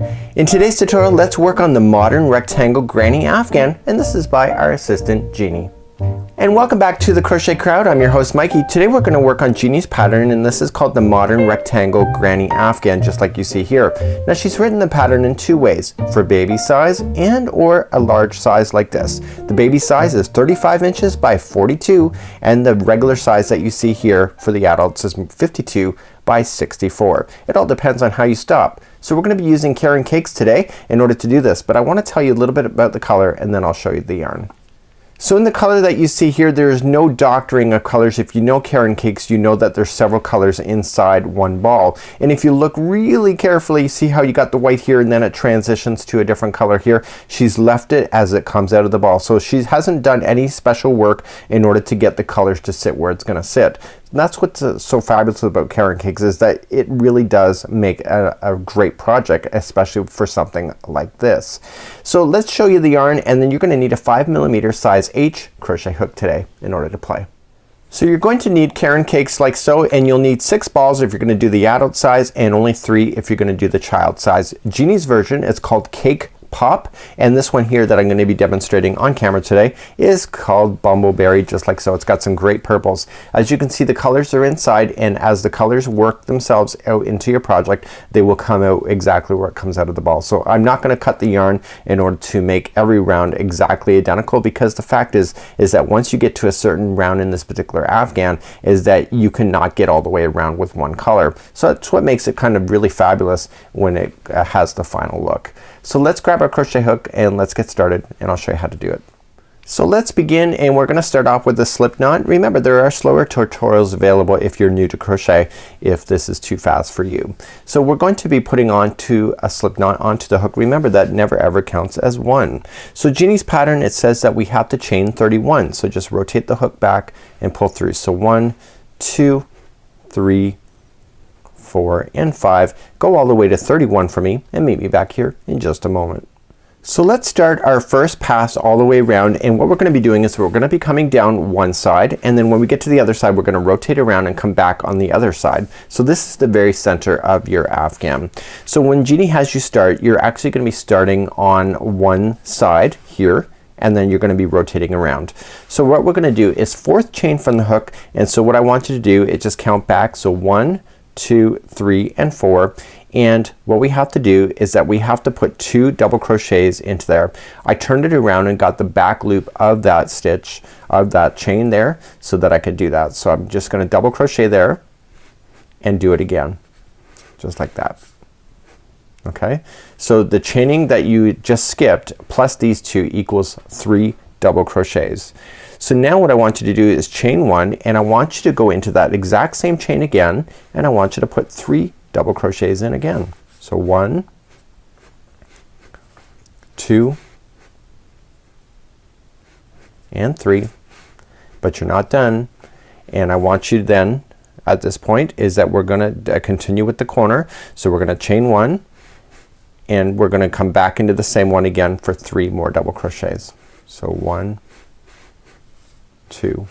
In today's tutorial, let's work on the modern rectangle granny afghan, and this is by our assistant Jeannie. And welcome back to the Crochet Crowd. I'm your host Mikey. Today we're going to work on Jeannie's pattern, and this is called the modern rectangle granny afghan, just like you see here. Now she's written the pattern in two ways, for baby size and or a large size like this. The baby size is 35 inches by 42, and the regular size that you see here for the adults is 52 by 64. It all depends on how you stop. So we're going to be using Caron Cakes today in order to do this, but I want to tell you a little bit about the color and then I'll show you the yarn. So in the color that you see here, there is no doctoring of colors. If you know Caron Cakes, you know that there's several colors inside one ball. And if you look really carefully, see how you got the white here and then it transitions to a different color here. She's left it as it comes out of the ball. So she hasn't done any special work in order to get the colors to sit where it's gonna sit. And that's what's so fabulous about Caron Cakes, is that it really does make a great project, especially for something like this. So let's show you the yarn, and then you're gonna need a 5mm size H crochet hook today in order to play. So you're going to need Caron Cakes like so, and you'll need 6 balls if you're gonna do the adult size and only 3 if you're gonna do the child size. Jeannie's version is called Cake Pop, and this one here that I'm going to be demonstrating on camera today is called Bumbleberry, just like so. It's got some great purples. As you can see, the colors are inside, and as the colors work themselves out into your project, they will come out exactly where it comes out of the ball. So I'm not going to cut the yarn in order to make every round exactly identical, because the fact is that once you get to a certain round in this particular afghan, is that you cannot get all the way around with one color. So that's what makes it kind of really fabulous when it has the final look. So let's grab our crochet hook and let's get started, and I'll show you how to do it. So let's begin, and we're gonna start off with a slip knot. Remember, there are slower tutorials available if you're new to crochet, if this is too fast for you. So we're going to be putting onto a slip knot onto the hook. Remember that never ever counts as one. So Jeannie's pattern, it says that we have to chain 31. So just rotate the hook back and pull through. So 1, 2, 3, 4, and 5. Go all the way to 31 for me, and meet me back here in just a moment. So let's start our first pass all the way around, and what we're gonna be doing is we're gonna be coming down one side, and then when we get to the other side we're gonna rotate around and come back on the other side. So this is the very center of your afghan. So when Jeannie has you start, you're actually gonna be starting on one side here, and then you're gonna be rotating around. So what we're gonna do is 4th chain from the hook, and so what I want you to do is just count back. So 1, 2, 3, and 4, and what we have to do is that we have to put 2 double crochets into there. I turned it around and got the back loop of that stitch of that chain there so that I could do that. So I'm just gonna double crochet there and do it again, just like that. Okay, so the chaining that you just skipped plus these 2 equals 3 double crochets. So now what I want you to do is chain 1, and I want you to go into that exact same chain again, and I want you to put 3 double crochets in again. So 1, 2, and 3, but you're not done. And I want you then at this point is that we're gonna continue with the corner. So we're gonna chain 1, and we're gonna come back into the same one again for 3 more double crochets. So 1, 2,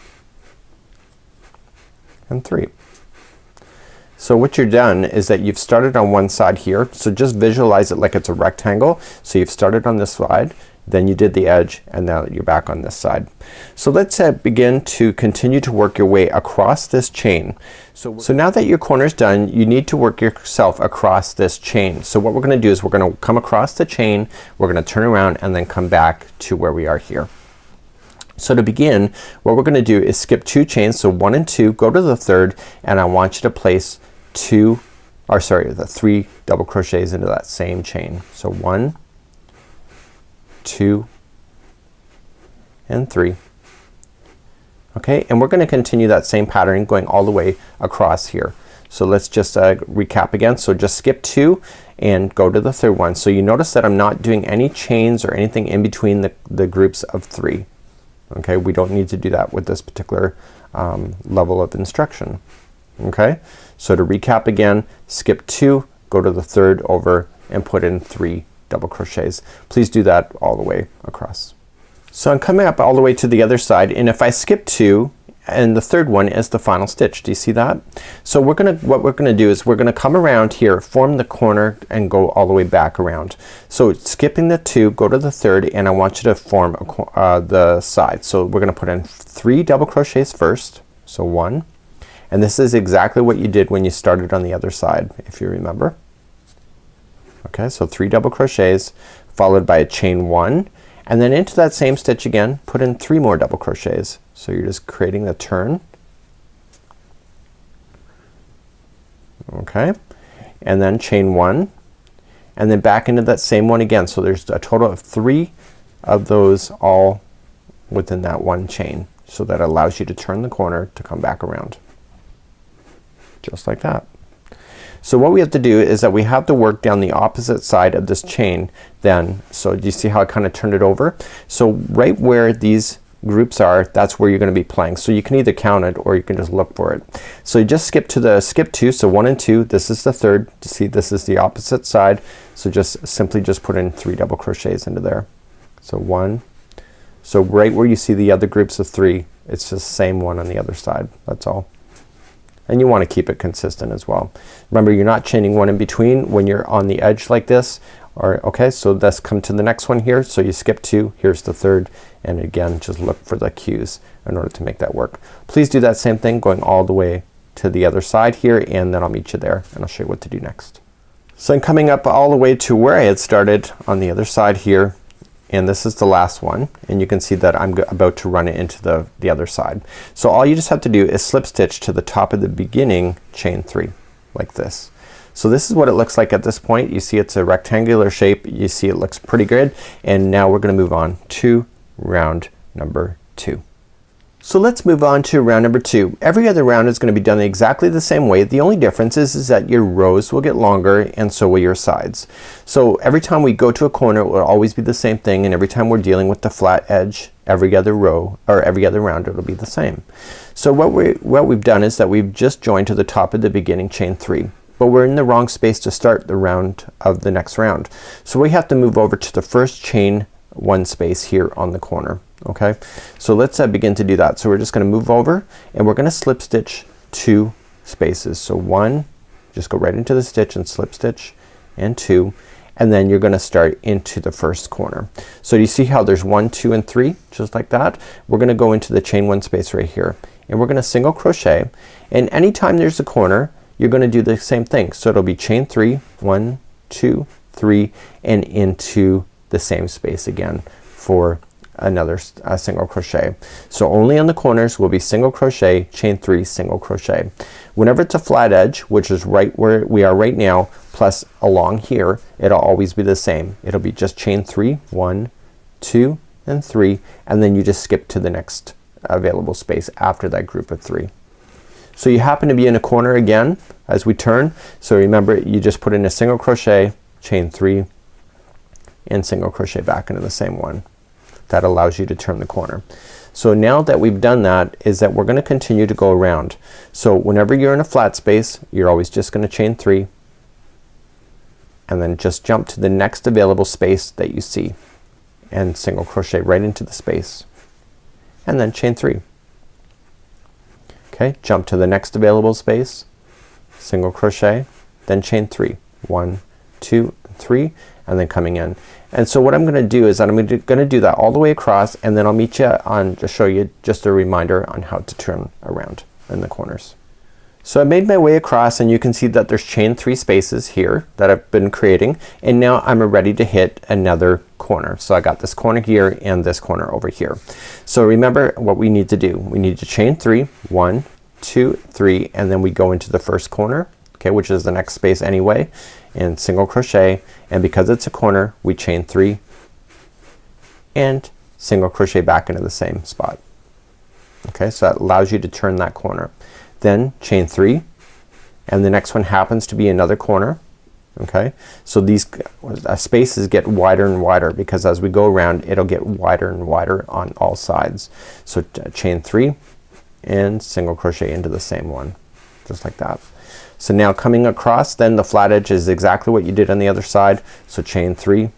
and 3. So what you're done is that you've started on one side here. So just visualize it like it's a rectangle. So you've started on this side, then you did the edge, and now you're back on this side. So let's begin to continue to work your way across this chain. So now that your corner's done, you need to work yourself across this chain. So what we're gonna do is we're gonna come across the chain, we're gonna turn around, and then come back to where we are here. So to begin, what we're gonna do is skip 2 chains. So 1 and 2, go to the 3rd, and I want you to place the 3 double crochets into that same chain. So 1, 2, and 3. Okay, and we're gonna continue that same pattern going all the way across here. So let's just recap again. So just skip 2 and go to the 3rd one. So you notice that I'm not doing any chains or anything in between the groups of 3. Okay, we don't need to do that with this particular level of instruction. Okay, so to recap again, skip 2, go to the 3rd over, and put in 3 double crochets. Please do that all the way across. So I'm coming up all the way to the other side, and if I skip 2 and the third one is the final stitch. Do you see that? So what we're gonna do is we're gonna come around here, form the corner, and go all the way back around. So skipping the 2, go to the 3rd, and I want you to form the side. So we're gonna put in 3 double crochets first. So 1, and this is exactly what you did when you started on the other side, if you remember. Okay, so 3 double crochets followed by a chain 1, and then into that same stitch again put in 3 more double crochets. So you're just creating the turn. Okay, and then chain 1, and then back into that same one again. So there's a total of 3 of those all within that one chain. So that allows you to turn the corner to come back around. Just like that. So what we have to do is that we have to work down the opposite side of this chain then. So do you see how I kind of turned it over? So right where these groups are, that's where you're gonna be playing. So you can either count it or you can just look for it. So you just skip 2, so 1 and 2, this is the 3rd. See, this is the opposite side. So just simply just put in 3 double crochets into there. So 1, so right where you see the other groups of 3, it's just the same one on the other side. That's all. And you want to keep it consistent as well. Remember, you're not chaining 1 in between when you're on the edge like this. Or okay, so let's come to the next one here. So you skip 2, here's the 3rd, and again just look for the cues in order to make that work. Please do that same thing going all the way to the other side here, and then I'll meet you there and I'll show you what to do next. So I'm coming up all the way to where I had started on the other side here, and this is the last one, and you can see that I'm about to run it into the other side. So all you just have to do is slip stitch to the top of the beginning chain 3 like this. So this is what it looks like at this point. You see it's a rectangular shape. You see it looks pretty good, and now we're gonna move on to round number 2. So let's move on to round number 2. Every other round is going to be done exactly the same way. The only difference is that your rows will get longer, and so will your sides. So every time we go to a corner, it will always be the same thing, and every time we're dealing with the flat edge, every other row or every other round, it'll be the same. So what we've done is that we've just joined to the top of the beginning chain 3, but we're in the wrong space to start the round of the next round. So we have to move over to the first chain 1 space here on the corner. Okay, so let's begin to do that. So we're just gonna move over, and we're gonna slip stitch 2 spaces. So 1, just go right into the stitch and slip stitch, and 2, and then you're gonna start into the first corner. So you see how there's 1, 2, and 3 just like that? We're gonna go into the chain 1 space right here, and we're gonna single crochet, and anytime there's a corner you're gonna do the same thing. So it'll be chain 3, 1, 2, 3, and into the same space again for another single crochet. So only on the corners will be single crochet, chain 3, single crochet. Whenever it's a flat edge, which is right where we are right now, plus along here, it'll always be the same. It'll be just chain 3, 1, 2, and 3, and then you just skip to the next available space after that group of 3. So you happen to be in a corner again as we turn. So remember, you just put in a single crochet, chain 3, and single crochet back into the same one. That allows you to turn the corner. So now that we've done that, is that we're gonna continue to go around. So whenever you're in a flat space, you're always just gonna chain 3, and then just jump to the next available space that you see, and single crochet right into the space, and then chain 3. Okay, jump to the next available space, single crochet, then chain 3, 1, 2, 3, and then coming in. And so what I'm gonna do is that I'm gonna do that all the way across, and then I'll meet you on to show you just a reminder on how to turn around in the corners. So I made my way across, and you can see that there's chain 3 spaces here that I've been creating, and now I'm ready to hit another corner. So I got this corner here and this corner over here. So remember what we need to do. We need to chain 3, 1, 2, 3, and then we go into the first corner, okay, which is the next space anyway, and single crochet, and because it's a corner we chain 3 and single crochet back into the same spot. Okay, so that allows you to turn that corner. Then chain 3, and the next one happens to be another corner. Okay, so these spaces get wider and wider because as we go around it'll get wider and wider on all sides. So chain 3 and single crochet into the same one, just like that. So now coming across, then the flat edge is exactly what you did on the other side. So chain 3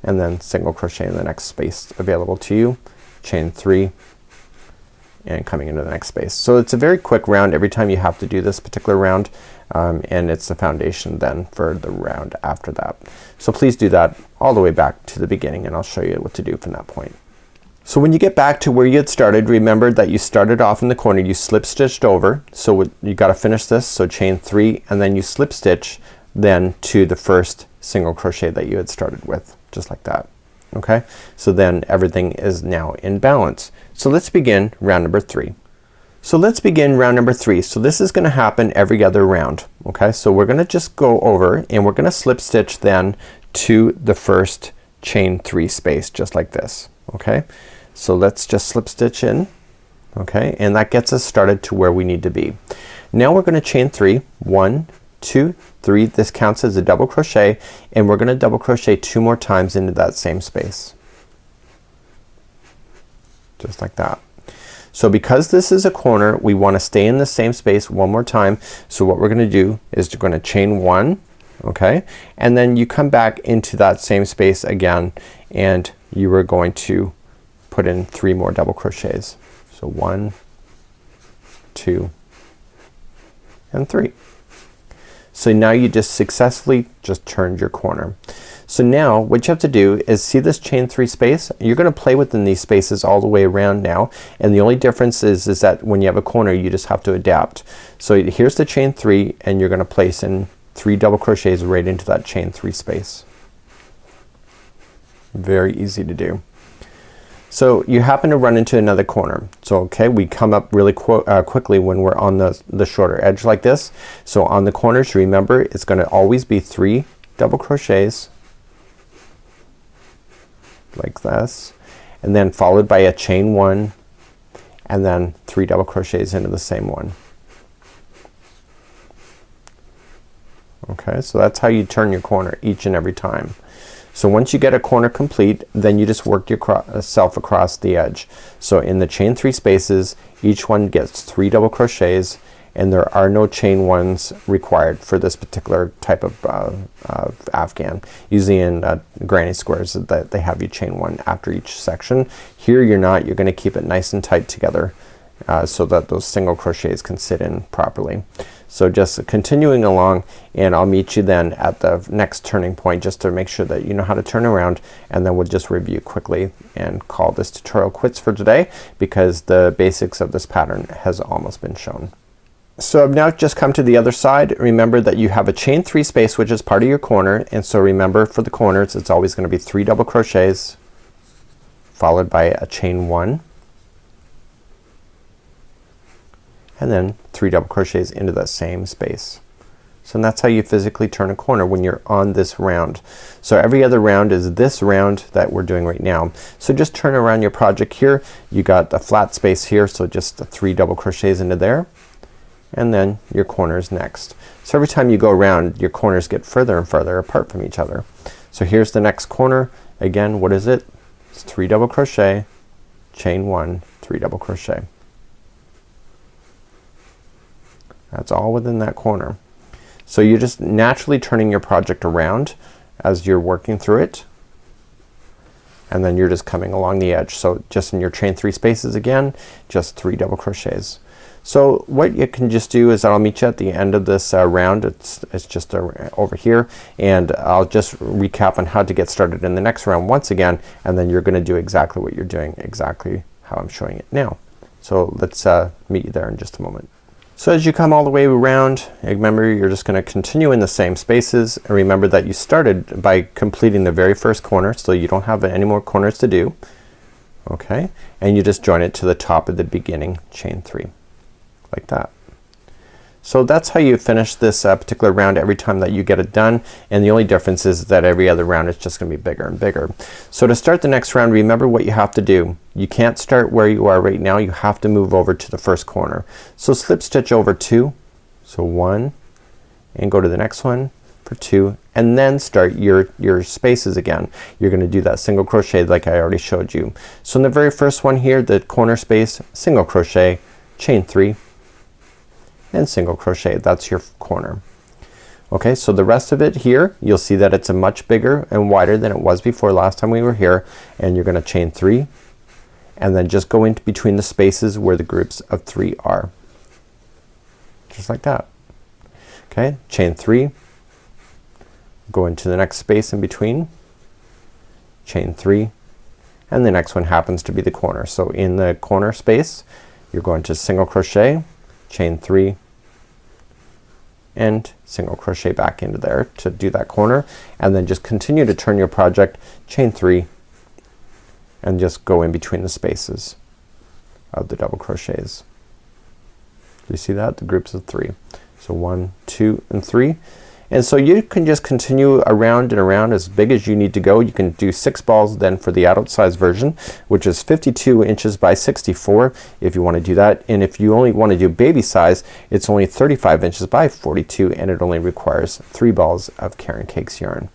and then single crochet in the next space available to you, chain 3, and coming into the next space. So it's a very quick round every time you have to do this particular round, and it's the foundation then for the round after that. So please do that all the way back to the beginning, and I'll show you what to do from that point. So when you get back to where you had started, remember that you started off in the corner, you slip stitched over, so you got to finish this, so chain 3 and then you slip stitch then to the first single crochet that you had started with, just like that. Okay, so then everything is now in balance. So let's begin round number 3. So let's begin round number 3. So this is gonna happen every other round. Okay, so we're gonna just go over and we're gonna slip stitch then to the first chain 3 space, just like this. Okay, so let's just slip stitch in. Okay, and that gets us started to where we need to be. Now we're gonna chain 3, 1, 2, 3, this counts as a double crochet, and we're gonna double crochet 2 more times into that same space, just like that. So because this is a corner, we want to stay in the same space one more time. So what we're gonna do is you're gonna chain 1, okay, and then you come back into that same space again, and you are going to put in 3 more double crochets. So 1, 2, and 3. So now you just successfully just turned your corner. So now what you have to do is see this chain 3 space, you're gonna play within these spaces all the way around now, and the only difference is that when you have a corner you just have to adapt. So here's the chain 3 and you're gonna place in 3 double crochets right into that chain 3 space. Very easy to do. So you happen to run into another corner. So okay, we come up really quickly when we're on the shorter edge like this. So on the corners, remember it's gonna always be 3 double crochets like this, and then followed by a chain 1 and then 3 double crochets into the same one. Okay, so that's how you turn your corner each and every time. So once you get a corner complete, then you just work yourself across the edge. So in the chain 3 spaces, each one gets 3 double crochets, and there are no chain 1s required for this particular type of afghan. Usually in granny squares that they have you chain 1 after each section. Here you're not. You're gonna keep it nice and tight together so that those single crochets can sit in properly. So just continuing along, and I'll meet you then at the next turning point just to make sure that you know how to turn around, and then we'll just review quickly and call this tutorial quits for today because the basics of this pattern has almost been shown. So I've now just come to the other side. Remember that you have a chain 3 space which is part of your corner, and so remember for the corners it's always gonna be 3 double crochets followed by a chain 1 and then 3 double crochets into that same space. So that's how you physically turn a corner when you're on this round. So every other round is this round that we're doing right now. So just turn around your project here. You got the flat space here, so just 3 double crochets into there, and then your corners next. So every time you go around, your corners get further and further apart from each other. So here's the next corner. Again, what is it? It's 3 double crochet, chain 1, 3 double crochet. That's all within that corner. So you're just naturally turning your project around as you're working through it, and then you're just coming along the edge. So just in your chain 3 spaces again, just 3 double crochets. So what you can just do is I'll meet you at the end of this round. It's just over here, and I'll just recap on how to get started in the next round once again, and then you're gonna do exactly what you're doing, exactly how I'm showing it now. So let's meet you there in just a moment. So as you come all the way around, remember you're just gonna continue in the same spaces, and remember that you started by completing the very first corner, so you don't have any more corners to do. Okay, and you just join it to the top of the beginning chain 3 like that. So that's how you finish this particular round every time that you get it done, and the only difference is that every other round is just gonna be bigger and bigger. So to start the next round, remember what you have to do. You can't start where you are right now. You have to move over to the first corner. So slip stitch over 2, so 1, and go to the next one for 2, and then start your spaces again. You're gonna do that single crochet like I already showed you. So in the very first one here, the corner space, single crochet, chain 3, and single crochet. That's your corner. Okay, so the rest of it here, you'll see that it's a much bigger and wider than it was before last time we were here, and you're gonna chain 3 and then just go into between the spaces where the groups of 3 are. Just like that. Okay, chain 3, go into the next space in between, chain 3, and the next one happens to be the corner. So in the corner space you're going to single crochet, chain 3, and single crochet back into there to do that corner, and then just continue to turn your project, chain 3, and just go in between the spaces of the double crochets. Do you see that? The groups of 3. So 1, 2, and 3. And so you can just continue around and around as big as you need to go. You can do 6 balls then for the adult size version, which is 52 inches by 64 if you want to do that. And if you only want to do baby size, it's only 35 inches by 42, and it only requires 3 balls of Caron Cakes yarn.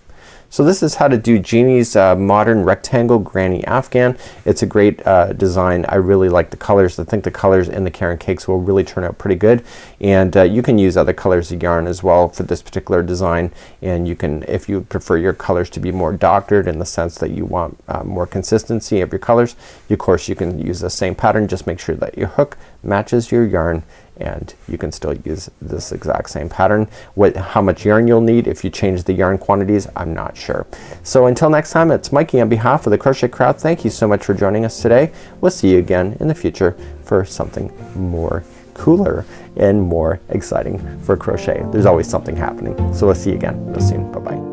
So this is how to do Jeannie's modern rectangle granny afghan. It's a great design. I really like the colors. I think the colors in the Caron Cakes will really turn out pretty good, and you can use other colors of yarn as well for this particular design, and you can, if you prefer your colors to be more doctored in the sense that you want more consistency of your colors, of course you can use the same pattern. Just make sure that your hook matches your yarn, and you can still use this exact same pattern. How much yarn you'll need if you change the yarn quantities, I'm not sure. So until next time, it's Mikey on behalf of the Crochet Crowd. Thank you so much for joining us today. We'll see you again in the future for something more cooler and more exciting for crochet. There's always something happening. So we'll see you again real soon. Bye bye.